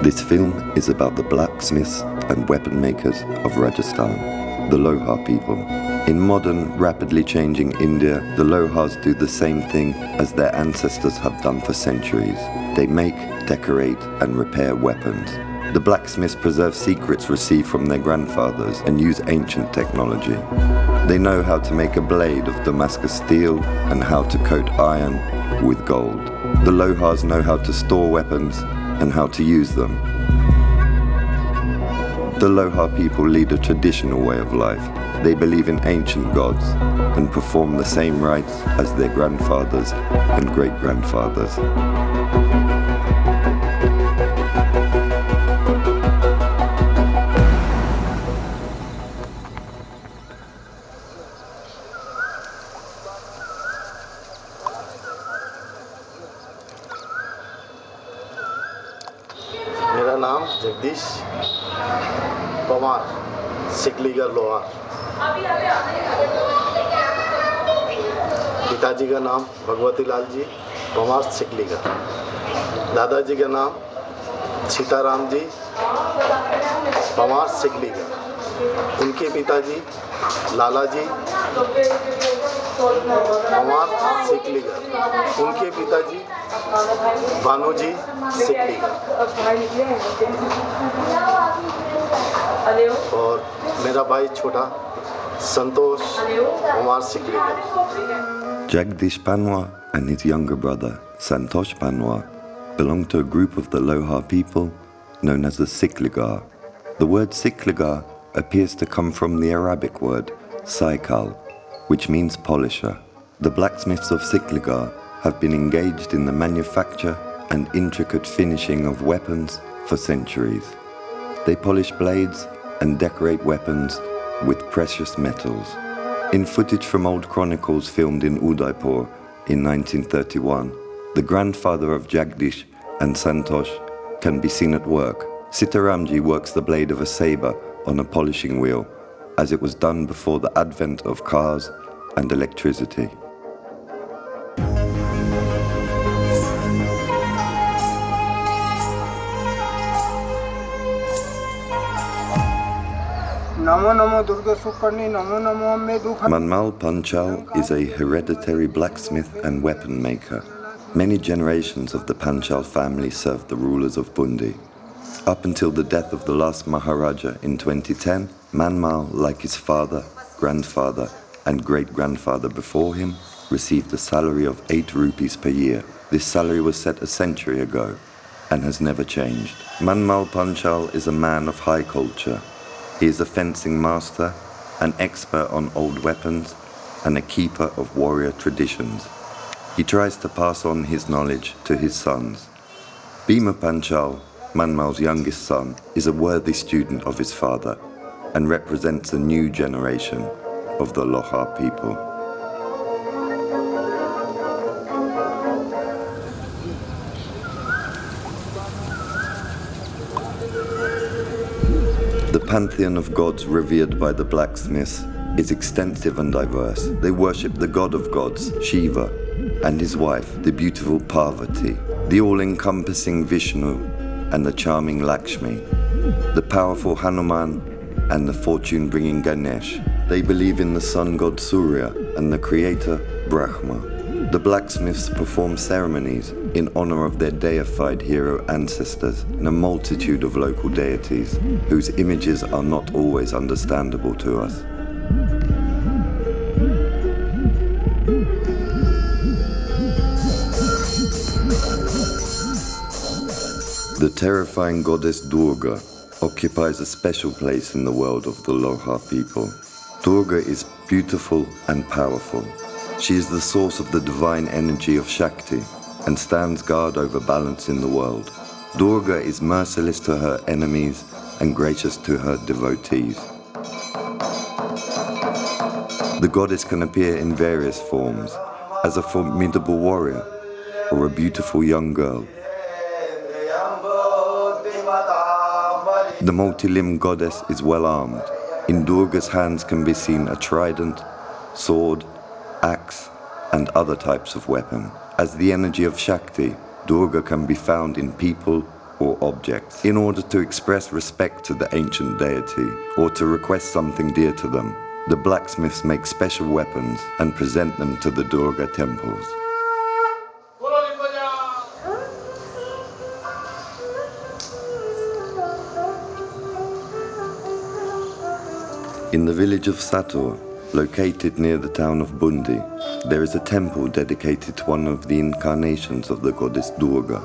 This film is about the blacksmiths and weapon makers of Rajasthan, the Lohar people. In modern, rapidly changing India, the Lohars do the same thing as their ancestors have done for centuries. They make, decorate, and repair weapons. The blacksmiths preserve secrets received from their grandfathers and use ancient technology. They know how to make a blade of Damascus steel and how to coat iron with gold. The Lohars know how to store weapons and how to use them. The Lohar people lead a traditional way of life. They believe in ancient gods and perform the same rites as their grandfathers and great-grandfathers. मेरा नाम जगदीश पवार सिकलीगर लोहार। पिताजी का नाम भगवती लाल जी पवार सिकलीगर। दादाजी का नाम सीताराम जी पवार सिकलीगर। उनके पिताजी लाला जी पवार सिकलीगर। उनके पिताजी भानु जी सिकलीगर। और मेरा भाई छोटा संतोष Pawar Sikligar. Jagdish Panwar and his younger brother, Santosh Panwar, belong to a group of the Lohar people known as the Sikligar. The word Sikligar appears to come from the Arabic word saikal, which means polisher. The blacksmiths of Sikligar have been engaged in the manufacture and intricate finishing of weapons for centuries. They polish blades and decorate weapons with precious metals. In footage from old chronicles filmed in Udaipur in 1931, the grandfather of Jagdish and Santosh can be seen at work. Sitaramji works the blade of a saber on a polishing wheel, as it was done before the advent of cars and electricity. Manmal Panchal is a hereditary blacksmith and weapon maker. Many generations of the Panchal family served the rulers of Bundi. Up until the death of the last Maharaja in 2010, Manmal, like his father, grandfather, and great-grandfather before him, received a salary of 8 rupees per year. This salary was set a century ago and has never changed. Manmal Panchal is a man of high culture. He is a fencing master, an expert on old weapons, and a keeper of warrior traditions. He tries to pass on his knowledge to his sons. Bhima Panchal, Manmal's youngest son, is a worthy student of his father and represents a new generation of the Lohar people. The pantheon of gods revered by the blacksmiths is extensive and diverse. They worship the god of gods, Shiva, and his wife, the beautiful Parvati, the all-encompassing Vishnu, and the charming Lakshmi, the powerful Hanuman, and the fortune-bringing Ganesh. They believe in the sun god Surya and the creator Brahma. The blacksmiths perform ceremonies in honor of their deified hero ancestors and a multitude of local deities whose images are not always understandable to us. The terrifying goddess Durga occupies a special place in the world of the Lohar people. Durga is beautiful and powerful. She is the source of the divine energy of Shakti and stands guard over balance in the world. Durga is merciless to her enemies and gracious to her devotees. The goddess can appear in various forms, as a formidable warrior or a beautiful young girl. The multi-limbed goddess is well armed. In Durga's hands can be seen a trident, sword, axe, and other types of weapon. As the energy of Shakti, Durga can be found in people, or objects in order to express respect to the ancient deity or to request something dear to them. The blacksmiths make special weapons and present them to the Durga temples. In the village of Satur, located near the town of Bundi, there is a temple dedicated to one of the incarnations of the goddess Durga.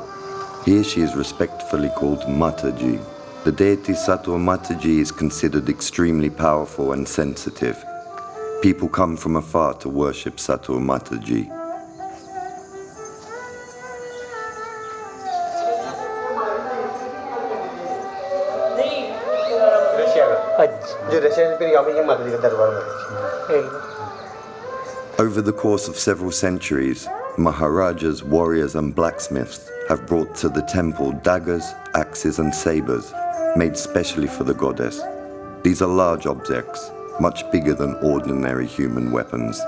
Here she is respectfully called Mataji. The deity Satur Mataji is considered extremely powerful and sensitive. People come from afar to worship Satur Mataji. Over the course of several centuries, Maharajas, warriors and blacksmiths have brought to the temple daggers, axes and sabers, made specially for the goddess. These are large objects, much bigger than ordinary human weapons.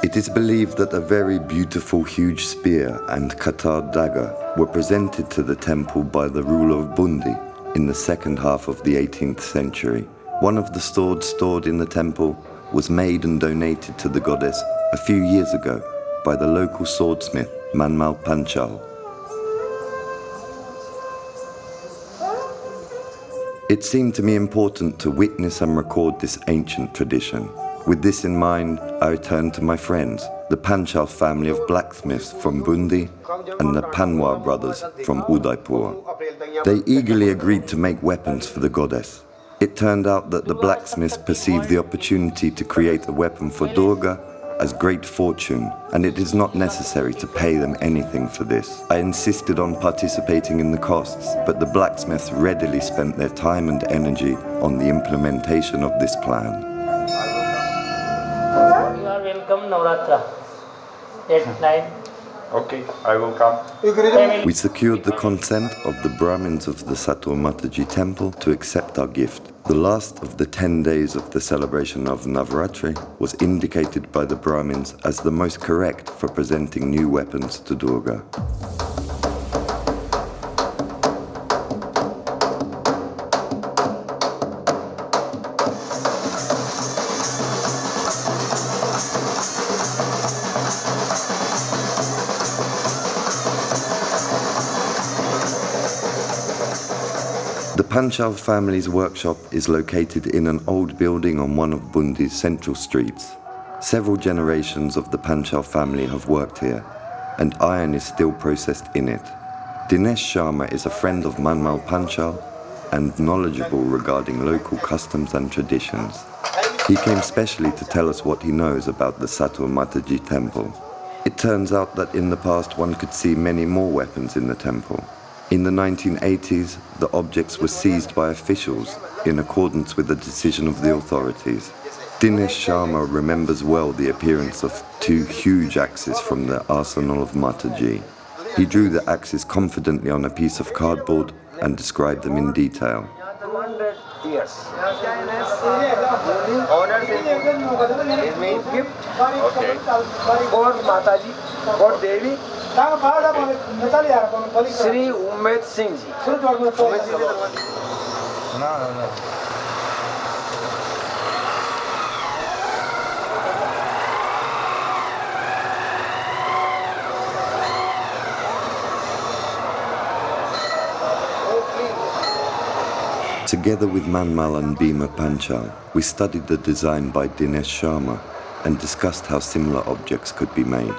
It is believed that a very beautiful huge spear and katar dagger were presented to the temple by the ruler of Bundi in the second half of the 18th century. One of the swords stored in the temple was made and donated to the goddess a few years ago by the local swordsmith Manmal Panchal. It seemed to me important to witness and record this ancient tradition. With this in mind, I turned to my friends, the Panchal family of blacksmiths from Bundi and the Panwar brothers from Udaipur. They eagerly agreed to make weapons for the goddess. It turned out that the blacksmiths perceived the opportunity to create a weapon for Durga as great fortune, and it is not necessary to pay them anything for this. I insisted on participating in the costs, but the blacksmiths readily spent their time and energy on the implementation of this plan. You are welcome, Navratra. At night. Okay, I will come. We secured the consent of the Brahmins of the Satur Mataji temple to accept our gift. The last of the 10 days of the celebration of Navratri was indicated by the Brahmins as the most correct for presenting new weapons to Durga. The Panchal family's workshop is located in an old building on one of Bundi's central streets. Several generations of the Panchal family have worked here, and iron is still processed in it. Dinesh Sharma is a friend of Manmal Panchal and knowledgeable regarding local customs and traditions. He came specially to tell us what he knows about the Satur Mataji temple. It turns out that in the past one could see many more weapons in the temple. In the 1980s, the objects were seized by officials in accordance with the decision of the authorities. Dinesh Sharma remembers well the appearance of 2 huge axes from the arsenal of Mataji. He drew the axes confidently on a piece of cardboard and described them in detail. 200 years. Honor is made gift. Okay. For Mataji, for Devi, Sri Umed Singh Ji. No. Together with Manmal and Bhima Panchal, we studied the design by Dinesh Sharma and discussed how similar objects could be made.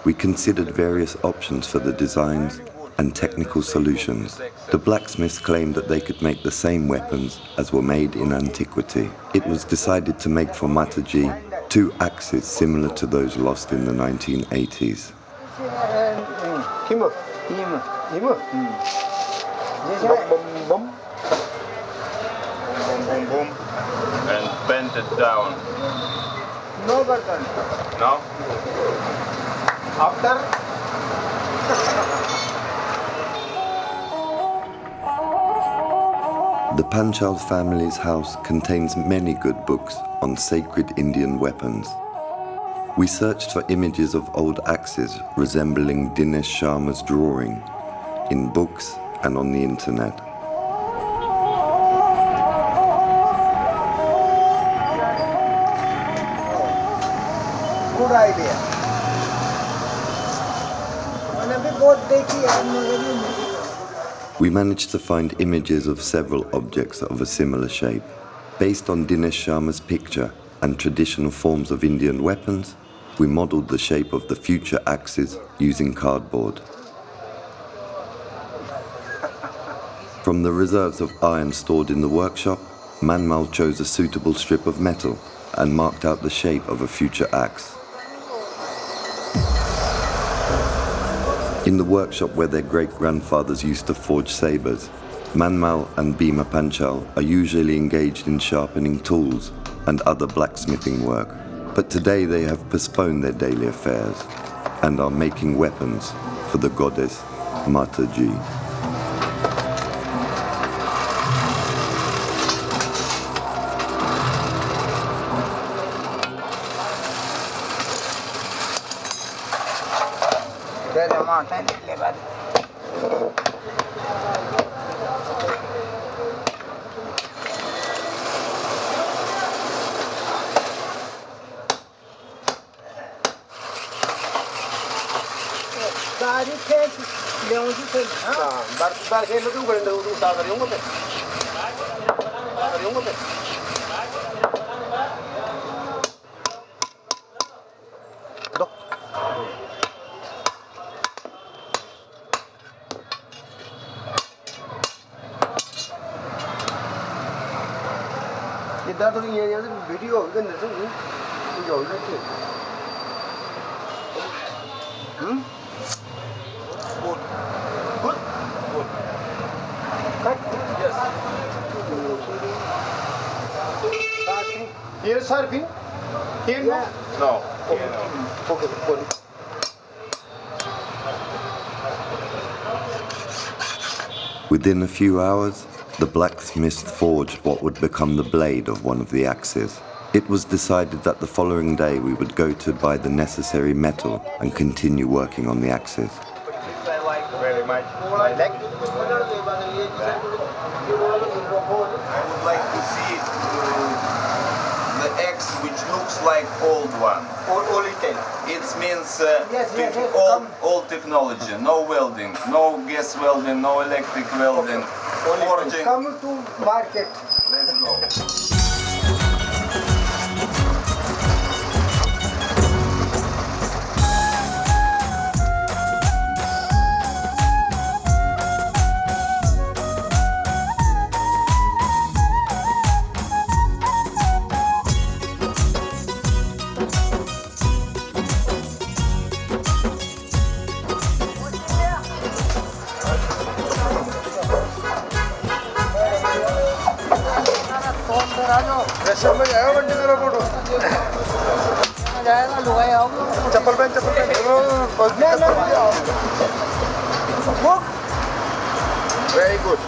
We considered various options for the designs and technical solutions. The blacksmiths claimed that they could make the same weapons as were made in antiquity. It was decided to make for Mataji 2 axes similar to those lost in the 1980s. Boom. And bend it down. No button. No? After The Panchal family's house contains many good books on sacred Indian weapons. We searched for images of old axes resembling Dinesh Sharma's drawing in books and on the internet. Good idea. मैंने भी बहुत देखी है, मुझे भी मिली। We managed to find images of several objects of a similar shape. Based on Dinesh Sharma's picture and traditional forms of Indian weapons, we modelled the shape of the future axes using cardboard. From the reserves of iron stored in the workshop, Manmal chose a suitable strip of metal and marked out the shape of a future axe. In the workshop where their great-grandfathers used to forge sabres, Manmal and Bhima Panchal are usually engaged in sharpening tools and other blacksmithing work. But today they have postponed their daily affairs and are making weapons for the goddess Mataji. इधर तो ये video होगी ना तो कुछ और नहीं Good. Good? Good. Cut? Yes. Here, sir, pin? Here, no? No. Okay. Okay, good. Within a few hours, the blacksmiths forged what would become the blade of one of the axes. It was decided that the following day we would go to buy the necessary metal and continue working on the axes. I like very much. I would like to see the axe which looks like old one. All it It means yes, old technology, no welding, no gas welding, no electric welding, forging. Come to market. Let's go. Restaurant में जाएगा बंटी तेरा photo जाएगा लुगाई आओ चप्पल पहन very good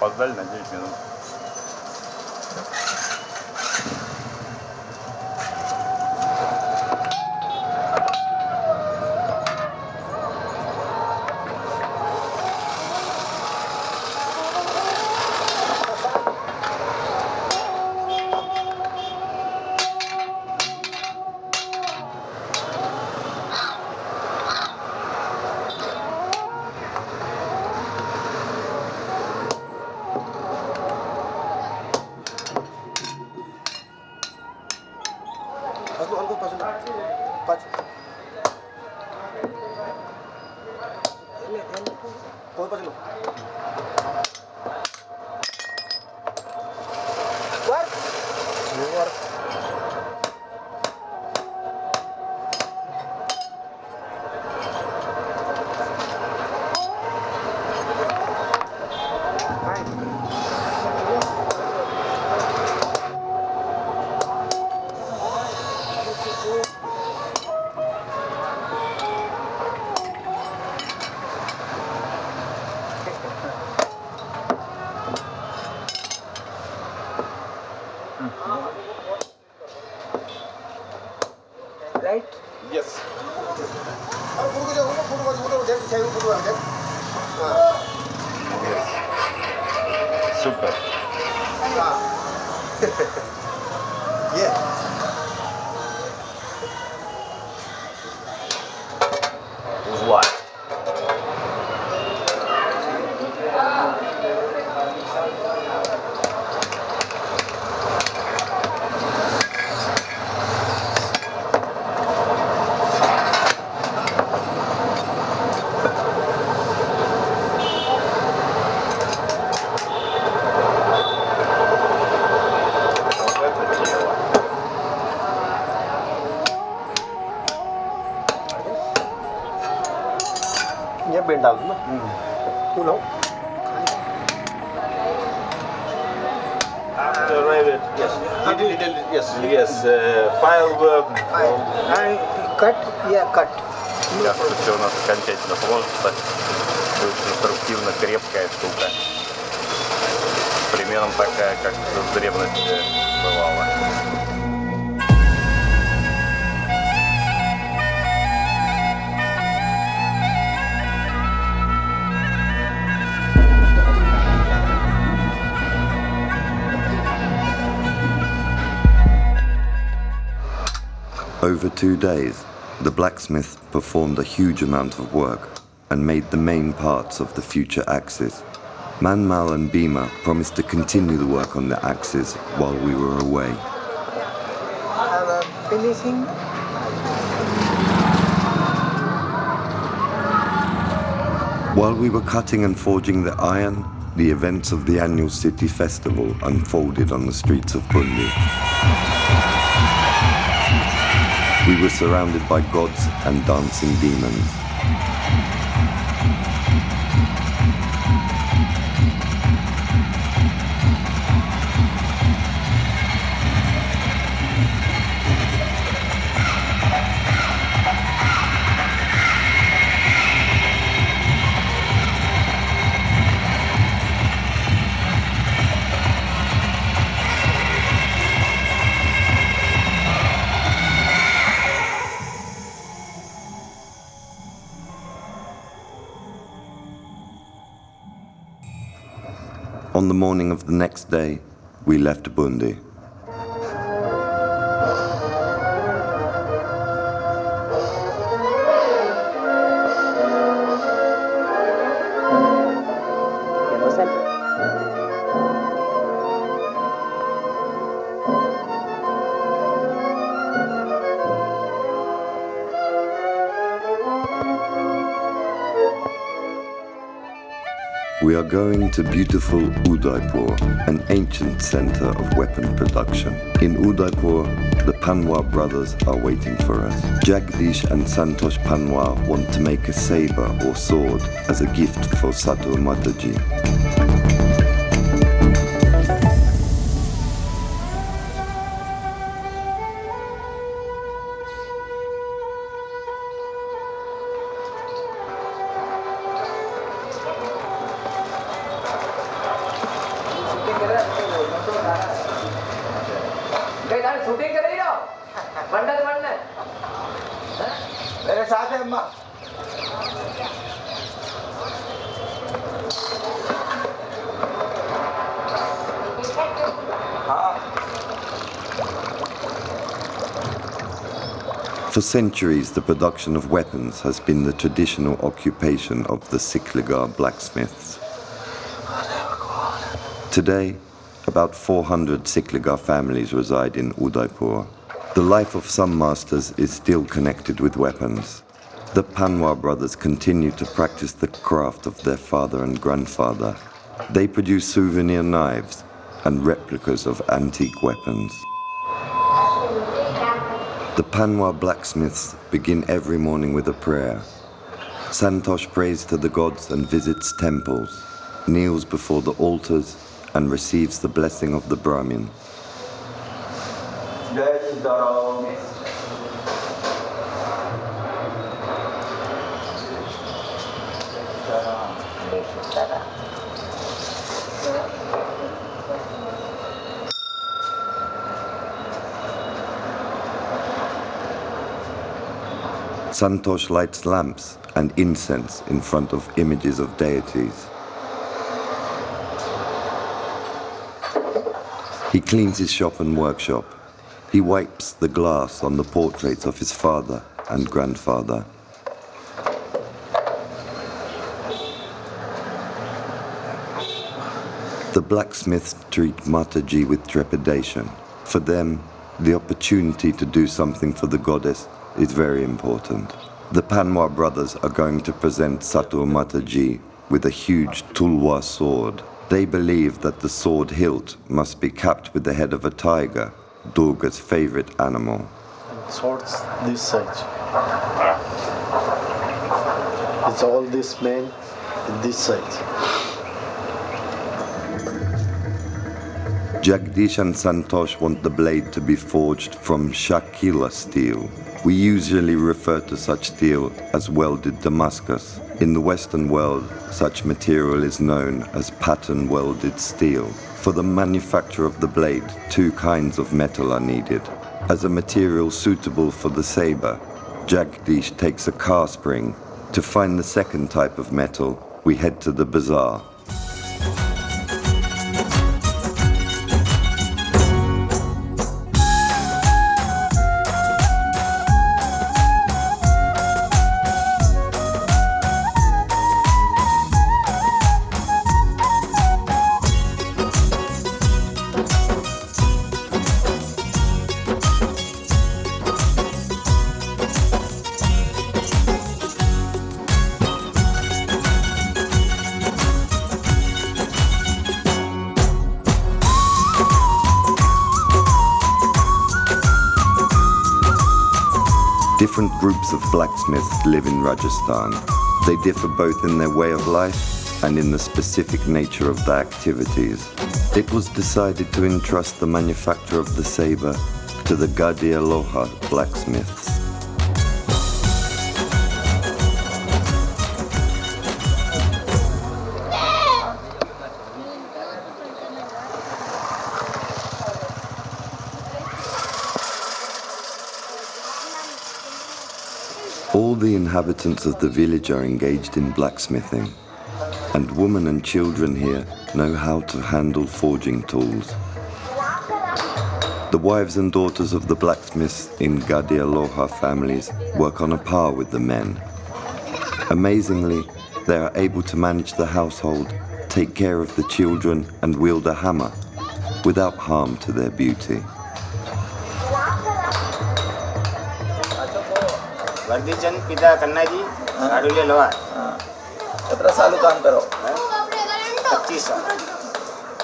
Опоздали на 9 минут. 거기 빠져. What? Right? Yes. Super. Yeah. Зла. Вот это дело. Nhớ bên đầu đúng không? Cô nấu. After yes. Yes. Firework. And cut, yeah, cut. Кажется, все у нас окончательно сложится. Будет конструктивно крепкая штука. Примерно такая, как в древности бывала. Over 2 days, the blacksmiths performed a huge amount of work and made the main parts of the future axes. Manmal and Bhima promised to continue the work on the axes while we were away. Finishing. While we were cutting and forging the iron, the events of the annual city festival unfolded on the streets of Bundi. We were surrounded by gods and dancing demons. On the morning of the next day, we left Bundi. We are going to beautiful Udaipur, an ancient center of weapon production. In Udaipur, the Panwar brothers are waiting for us. Jagdish and Santosh Panwar want to make a saber or sword as a gift for Sato Mataji. Shooting कर रही हो मंडल मंडल मेरे साथ है अम्मा For centuries, the production of weapons has been the traditional occupation of the Sikligar blacksmiths. Today, about 400 Sikligar families reside in Udaipur. The life of some masters is still connected with weapons. The Panwa brothers continue to practice the craft of their father and grandfather. They produce souvenir knives and replicas of antique weapons. The Panwa blacksmiths begin every morning with a prayer. Santosh prays to the gods and visits temples, kneels before the altars, and receives the blessing of the Brahmin. Santosh lights lamps and incense in front of images of deities. He cleans his shop and workshop. He wipes the glass on the portraits of his father and grandfather. The blacksmiths treat Mataji with trepidation. For them, the opportunity to do something for the goddess is very important. The Panwa brothers are going to present Satur Mataji with a huge tulwar sword. They believe that the sword hilt must be capped with the head of a tiger, Durga's favorite animal. Swords this size. It's all this man this size. Jagdish and Santosh want the blade to be forged from Shakila steel. We usually refer to such steel as welded Damascus. In the Western world, such material is known as pattern welded steel. For the manufacture of the blade, two kinds of metal are needed. As a material suitable for the saber, Jagdish takes a car spring. To find the second type of metal, we head to the bazaar. Different groups of blacksmiths live in Rajasthan. They differ both in their way of life and in the specific nature of their activities. It was decided to entrust the manufacture of the saber to the Gadia Loha blacksmiths. All the inhabitants of the village are engaged in blacksmithing, and women and children here know how to handle forging tools. The wives and daughters of the blacksmiths in Gadia Loha families work on a par with the men. Amazingly, they are able to manage the household, take care of the children, and wield a hammer without harm to their beauty. वर्दीचंद पिता कन्ना जी गाड़ुले लोहा कितना साल काम करो 25 साल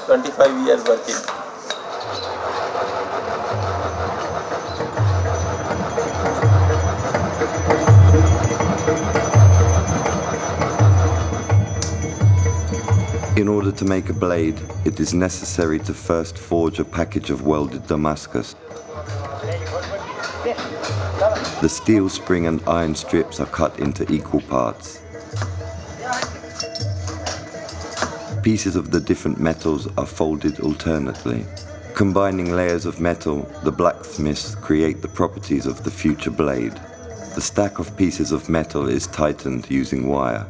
25 years working. In order to make a blade, it is necessary to first forge a package of welded Damascus. The steel spring and iron strips are cut into equal parts. Pieces of the different metals are folded alternately. Combining layers of metal, the blacksmiths create the properties of the future blade. The stack of pieces of metal is tightened using wire.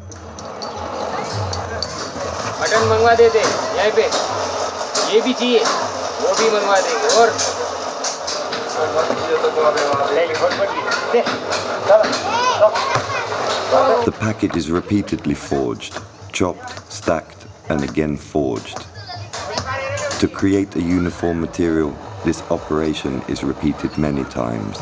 Mutton मंगवा देते यहाँ पे ये भी चाहिए वो भी मंगवा देंगे और The package is repeatedly forged, chopped, stacked, and again forged. To create a uniform material, this operation is repeated many times.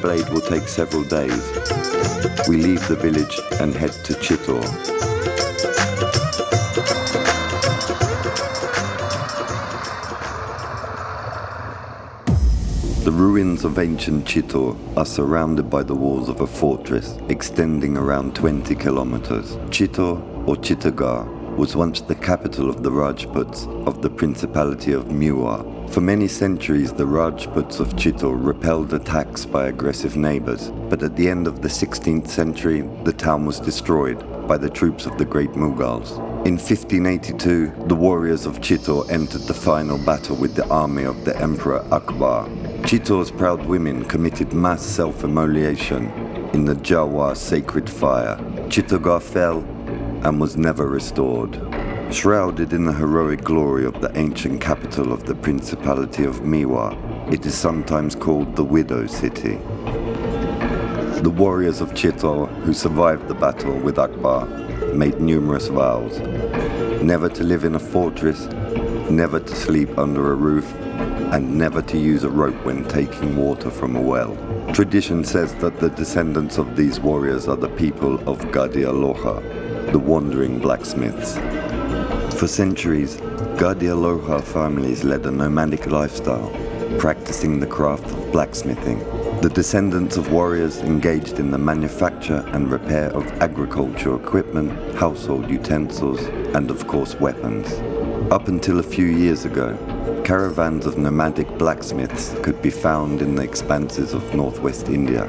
blade will take several days. We leave the village and head to Chittor. The ruins of ancient Chittor are surrounded by the walls of a fortress extending around 20 kilometers. Chittor, or Chittagong, was once the capital of the Rajputs of the Principality of Mewar. For many centuries, the Rajputs of Chittor repelled attacks by aggressive neighbors, but at the end of the 16th century, the town was destroyed by the troops of the Great Mughals. In 1582, the warriors of Chittor entered the final battle with the army of the Emperor Akbar. Chittor's proud women committed mass self-immolation in the Jawar sacred fire. Chittagong fell and was never restored. Shrouded in the heroic glory of the ancient capital of the Principality of Mewar, it is sometimes called the Widow City. The warriors of Chittor who survived the battle with Akbar made numerous vows: never to live in a fortress, never to sleep under a roof, and never to use a rope when taking water from a well. Tradition says that the descendants of these warriors are the people of Gadi Aloha, the wandering blacksmiths. For centuries, Gadi Aloha families led a nomadic lifestyle, practicing the craft of blacksmithing. The descendants of warriors engaged in the manufacture and repair of agricultural equipment, household utensils, and of course weapons. Up until a few years ago, caravans of nomadic blacksmiths could be found in the expanses of northwest India.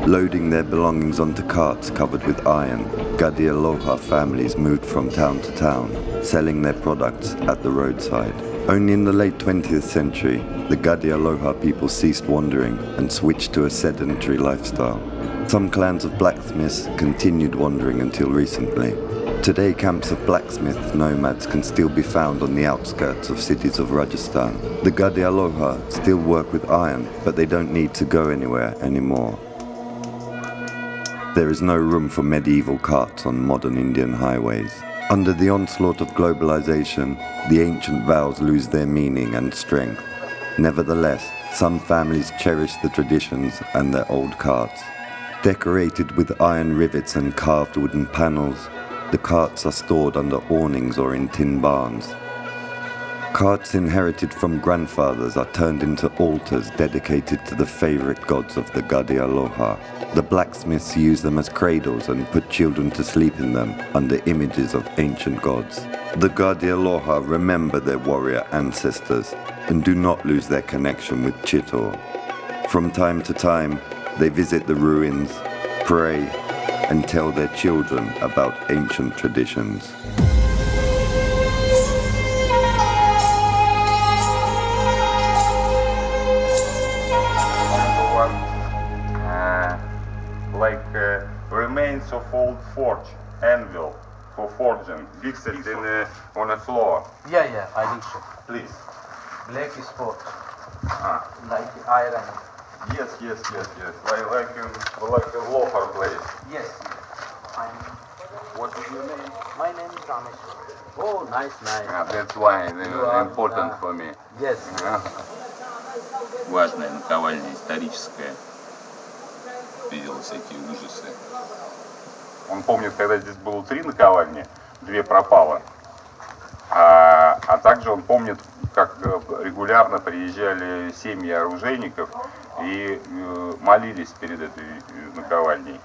Loading their belongings onto carts covered with iron, Gadi Aloha families moved from town to town, selling their products at the roadside. Only in the late 20th century, the Gadi Aloha people ceased wandering and switched to a sedentary lifestyle. Some clans of blacksmiths continued wandering until recently. Today, camps of blacksmith nomads can still be found on the outskirts of cities of Rajasthan. The Gadi Aloha still work with iron, but they don't need to go anywhere anymore. There is no room for medieval carts on modern Indian highways. Under the onslaught of globalization, the ancient vows lose their meaning and strength. Nevertheless, some families cherish the traditions and their old carts. Decorated with iron rivets and carved wooden panels, the carts are stored under awnings or in tin barns. Carts inherited from grandfathers are turned into altars dedicated to the favorite gods of the Gadi Aloha. The blacksmiths use them as cradles and put children to sleep in them under images of ancient gods. The Gadi Aloha remember their warrior ancestors and do not lose their connection with Chittor. From time to time, they visit the ruins, pray, and tell their children about ancient traditions. Remains of old forge, anvil for forging, fixed on a floor. Yeah, I think so. Please. Black is forge. Like iron. Yes. Like a loafer place. Yes. What is your name? My name is Ramesh. Oh, nice. That's why it's important for me. Yes. Важная наковальня историческая. Видел всякие ужасы. Он помнит, когда здесь было 3 наковальни, 2 пропало. А также он помнит, как регулярно приезжали семьи оружейников и молились перед этой наковальней.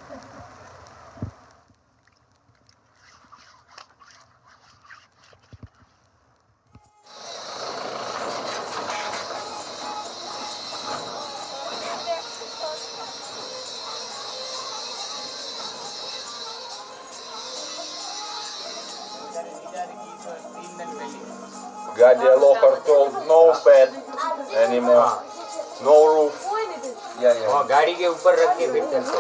Gadi Aloha told no bed anymore, no roof. वहाँ गाड़ी के ऊपर रख के फिर चलते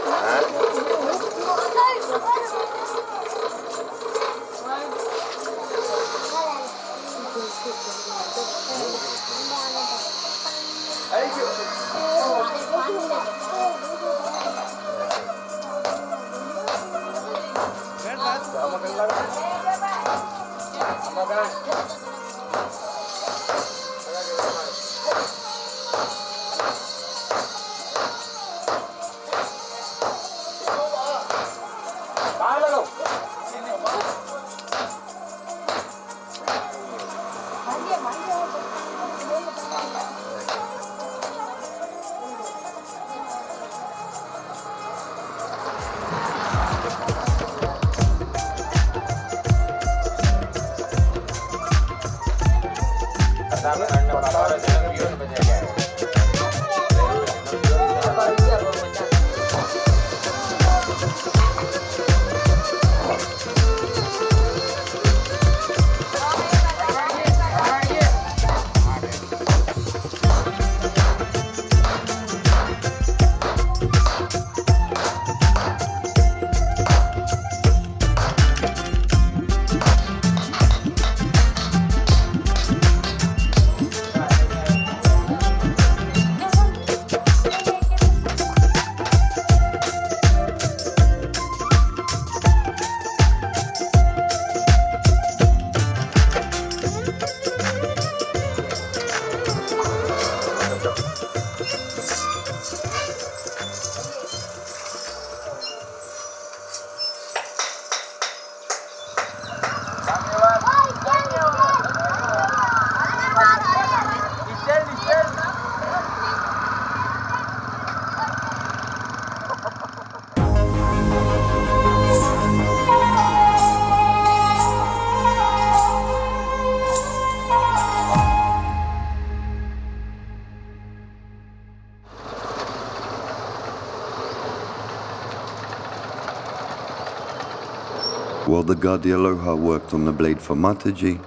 While the Guardialoha worked on the blade for Mataji,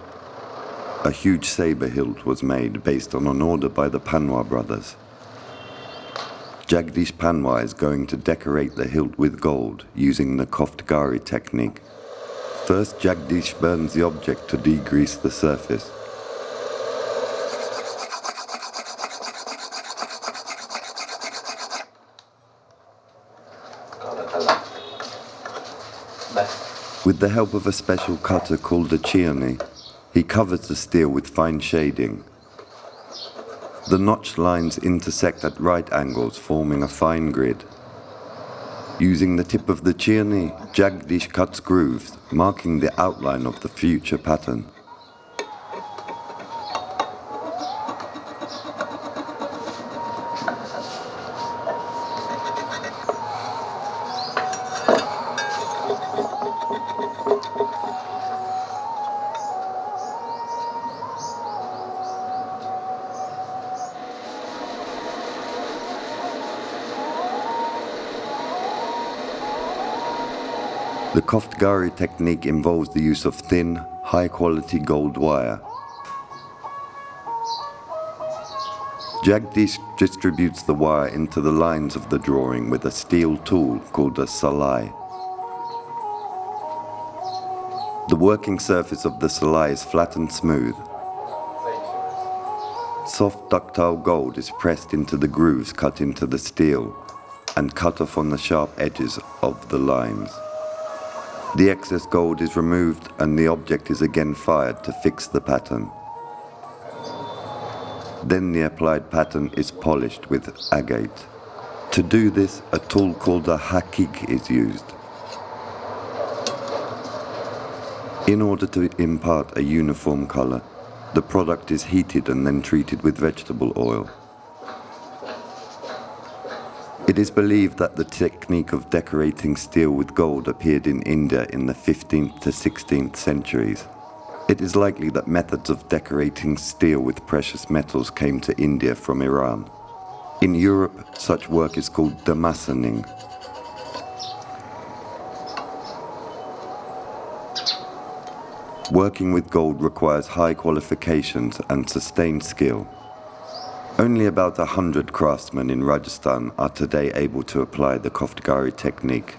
a huge saber hilt was made based on an order by the Panwa brothers. Jagdish Panwa is going to decorate the hilt with gold using the Koftgari technique. First, Jagdish burns the object to degrease the surface. With the help of a special cutter called a chiani, he covers the steel with fine shading. The notched lines intersect at right angles, forming a fine grid. Using the tip of the chiani, Jagdish cuts grooves, marking the outline of the future pattern. The Koftgari technique involves the use of thin, high-quality gold wire. Jagdish distributes the wire into the lines of the drawing with a steel tool called a salai. The working surface of the salai is flat and smooth. Soft ductile gold is pressed into the grooves cut into the steel and cut off on the sharp edges of the lines. The excess gold is removed and the object is again fired to fix the pattern. Then the applied pattern is polished with agate. To do this, a tool called a hakik is used. In order to impart a uniform color, the product is heated and then treated with vegetable oil. It is believed that the technique of decorating steel with gold appeared in India in the 15th to 16th centuries. It is likely that methods of decorating steel with precious metals came to India from Iran. In Europe, such work is called damasaning. Working with gold requires high qualifications and sustained skill. Only about 100 craftsmen in Rajasthan are today able to apply the Koftgari technique.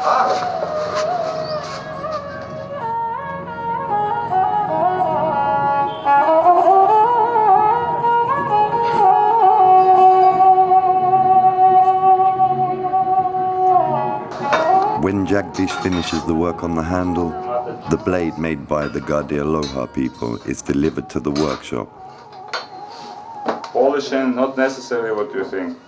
When Jagdish finishes the work on the handle, the blade made by the Gadia Loha people is delivered to the workshop. Polishing, not necessarily what you think.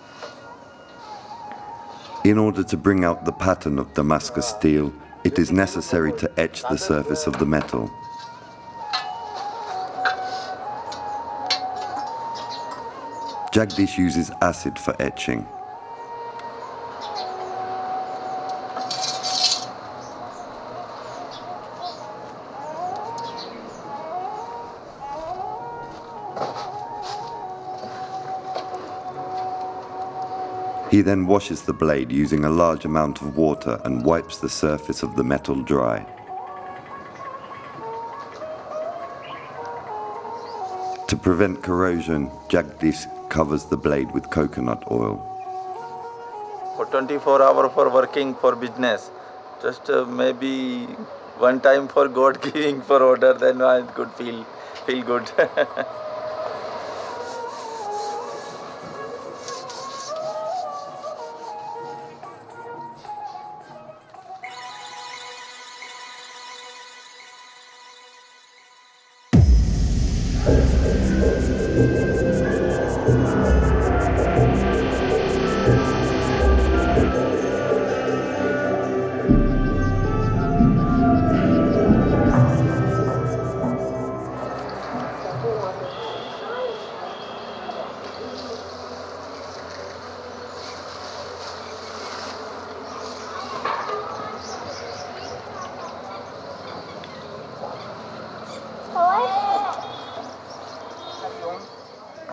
In order to bring out the pattern of Damascus steel, it is necessary to etch the surface of the metal. Jagdish uses acid for etching. He then washes the blade using a large amount of water and wipes the surface of the metal dry. To prevent corrosion, Jagdish covers the blade with coconut oil. For 24 hours for working for business, just maybe one time for God giving for order, then I could feel good.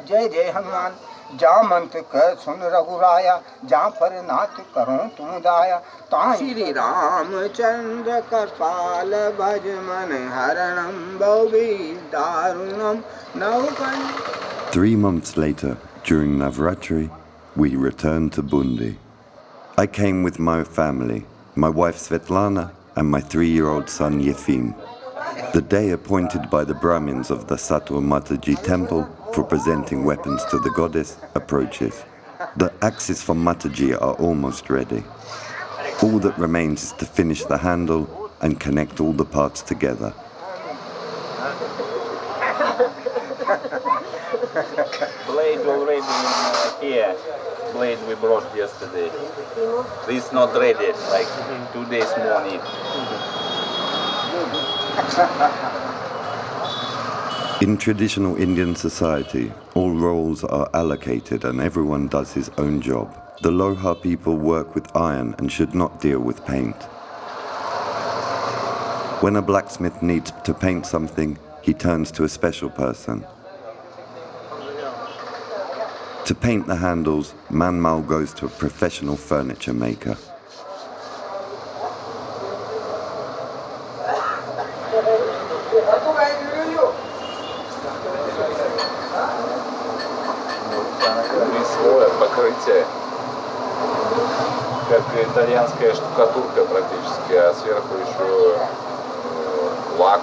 जय जय हनुमान जा मंत्र कर सुन रघुराया जा पर नाथ करो तुम दाया श्री रामचंद्र कृपाल भज मन हरणम बहुवी दारुणम नौकन. 3 months later, during Navratri, we returned to Bundi. I came with my family, my wife Svetlana and my 3-year-old son Yefim. The day appointed by the Brahmins of the Satur Mataji temple for presenting weapons to the goddess approaches. The axes from Mataji are almost ready. All that remains is to finish the handle and connect all the parts together. Blade already here. Blade we brought yesterday. This not ready, like 2 days more need. In traditional Indian society, all roles are allocated and everyone does his own job. The Loha people work with iron and should not deal with paint. When a blacksmith needs to paint something, he turns to a special person. To paint the handles, Manmal goes to a professional furniture maker. Покрытие, как итальянская штукатурка практически, а сверху еще лак.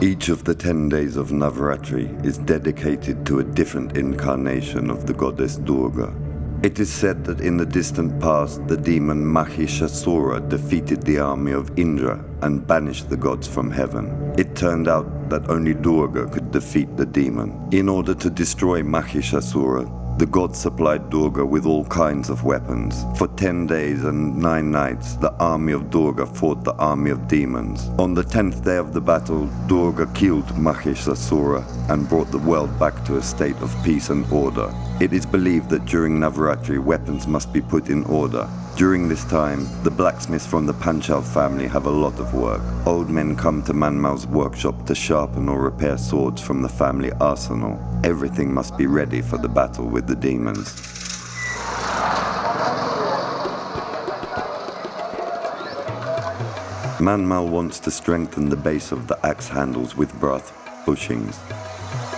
Each of the 10 days of Navratri is dedicated to a different incarnation of the goddess Durga. It is said that in the distant past, the demon Mahishasura defeated the army of Indra and banished the gods from heaven. It turned out that only Durga could defeat the demon. In order to destroy Mahishasura, the gods supplied Durga with all kinds of weapons. For 10 days and 9 nights, the army of Durga fought the army of demons. On the 10th day of the battle, Durga killed Mahishasura and brought the world back to a state of peace and order. It is believed that during Navaratri, weapons must be put in order. During this time, the blacksmiths from the Panchal family have a lot of work. Old men come to Manmal's workshop to sharpen or repair swords from the family arsenal. Everything must be ready for the battle with the demons. Manmal wants to strengthen the base of the axe handles with brass bushings.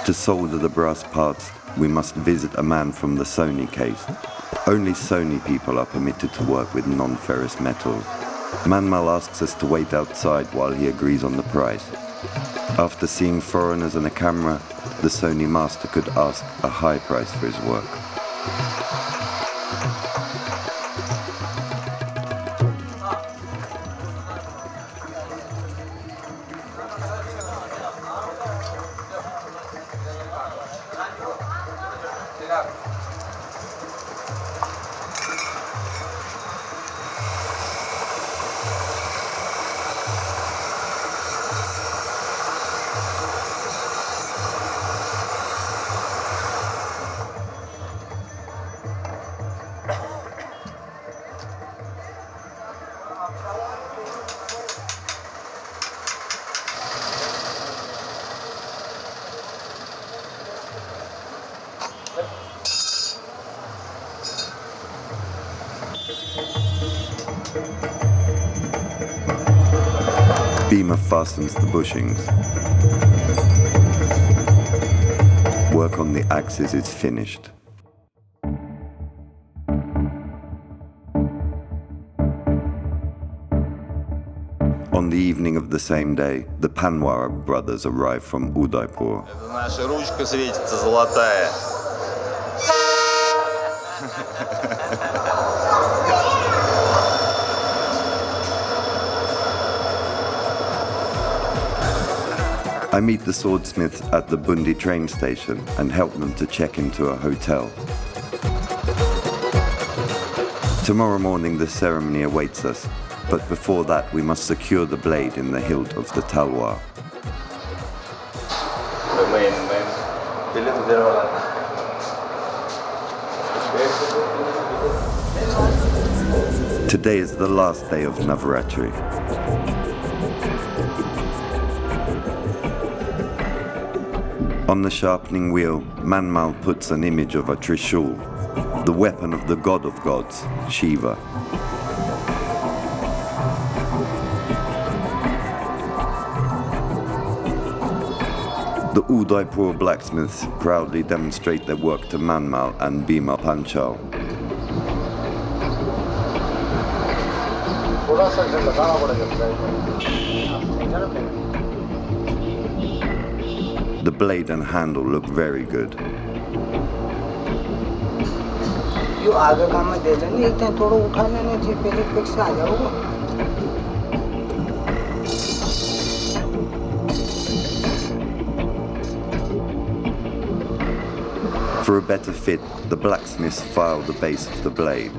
To solder the brass parts, we must visit a man from the Sony case. Only Sony people are permitted to work with non-ferrous metals. Manmal asks us to wait outside while he agrees on the price. After seeing foreigners and a camera, the Sony master could ask a high price for his work. Beamer fastens the bushings. Work on the axes is finished. On the evening of the same day, the Panwara brothers arrive from Udaipur. Это наша ручка светится золотая. I meet the swordsmiths at the Bundi train station and help them to check into a hotel. Tomorrow morning the ceremony awaits us, but before that we must secure the blade in the hilt of the talwar. Today is the last day of Navaratri. On the sharpening wheel, Manmal puts an image of a Trishul, the weapon of the god of gods, Shiva. The Udaipur blacksmiths proudly demonstrate their work to Manmal and Bhima Panchal. The blade and handle look very good. For a better fit, the blacksmiths file the base of the blade.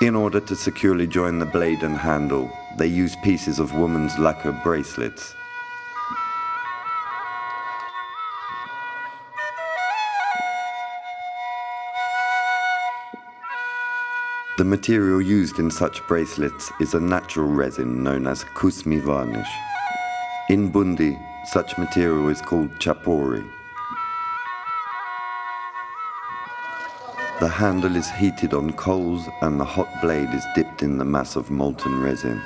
In order to securely join the blade and handle, they use pieces of women's lacquer bracelets. The material used in such bracelets is a natural resin known as kusmi varnish. In Bundi, such material is called chapori. The handle is heated on coals and the hot blade is dipped in the mass of molten resin.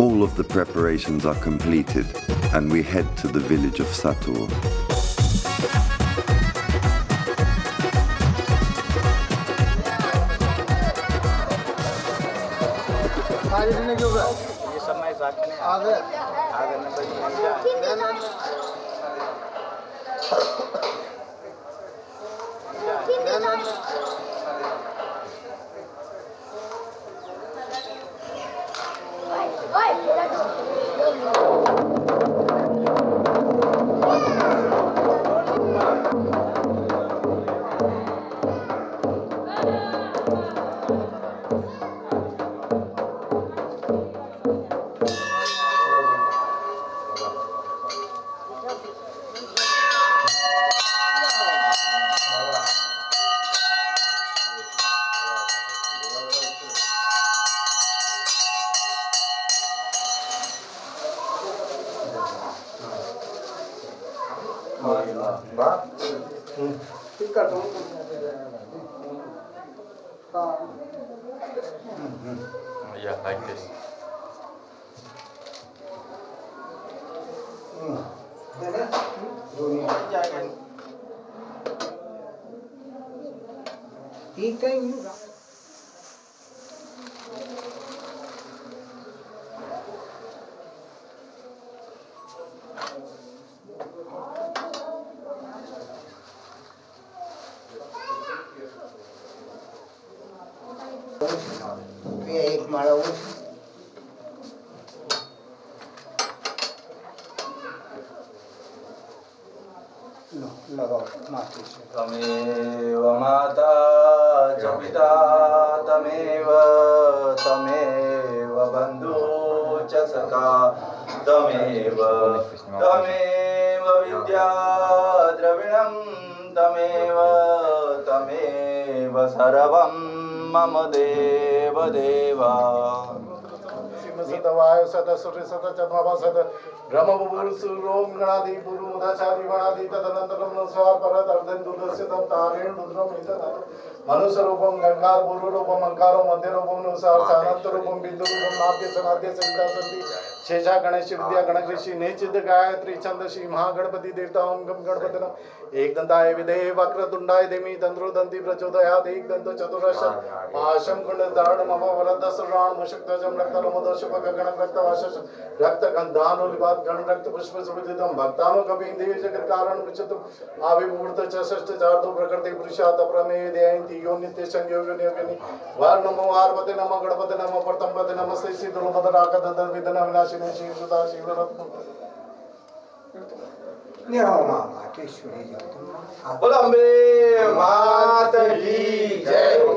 All of the preparations are completed, and we head to the village of Satur. ये सब मैं साथ में आगे number Yeah, like this. ठीक है एक माड़ा लगाओ माथे से तमेव माता च पिता तमेव बन्धु च सखा तमेव विद्या द्रविणं तमेव सर्वं मम देव देवा वायु सत सूर्य सत चंद्रमा सत ब्रह्म बुबुल सुरोम गणादि गुरु दशादि गणादि तदनंतरम नस्वार परत अर्धन दुदस्य तम तारेण रुद्रम इतन मनुष्य रूपम गंगार बुरु रूपम अंकारो मध्य रूपम नुसार सानंत रूपम बिंदु रूपम नाट्य सनाद्य संहिता संधि शेषा गणेश विद्या गणक ऋषि निचित गायत्री छंद श्री महागणपति देवता ओम गम गणपति नमः एक दंताय विदेह वक्रतुंडाय देमी तंद्रो दंती प्रचोदयात् एक दंत चतुरश आशम कुंड दारण मम वरद सुराण मुशक ध्वजम रक्तलोमदोष पक गण रक्त वाशस रक्त गंधानो लिबाद गण रक्त पुष्प सुभजितम भक्तानो कपि देव जगत कारण विचितम आविमूर्त च षष्ठ चार्दो प्रकृति पुरुषात् प्रमेय देयन्ति यो नित्य संयोग योगिनी वार नमो आरपते नमः गणपते नमः प्रथमपते नमस्ते शीतलोपद राकद विदन विनाशिनी श्री सुधा शिवरत्न निरामा मातेश्वरी जगदम्बा बोलंबे मात की जय हो।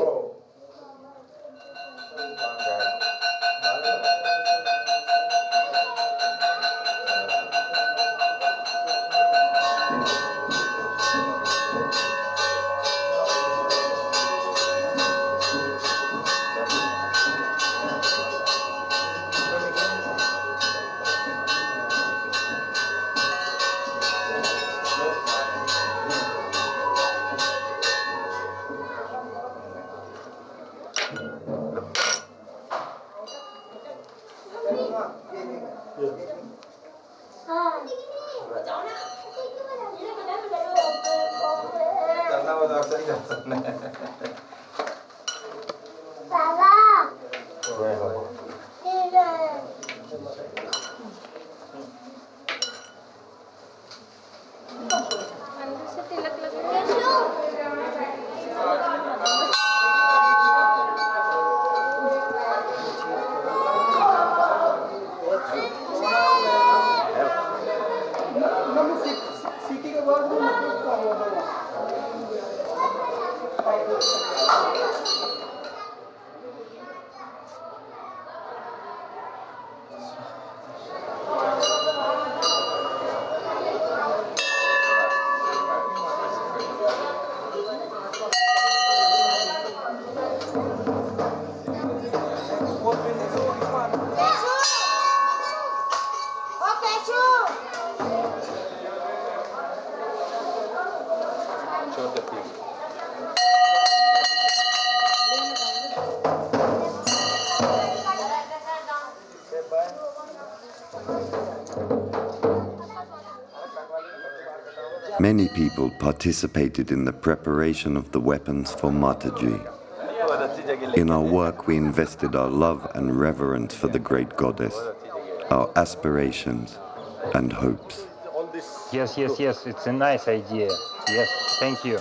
Many people participated in the preparation of the weapons for Mataji. In our work, we invested our love and reverence for the great goddess, our aspirations and hopes. Yes, it's a nice idea. Yes, thank you.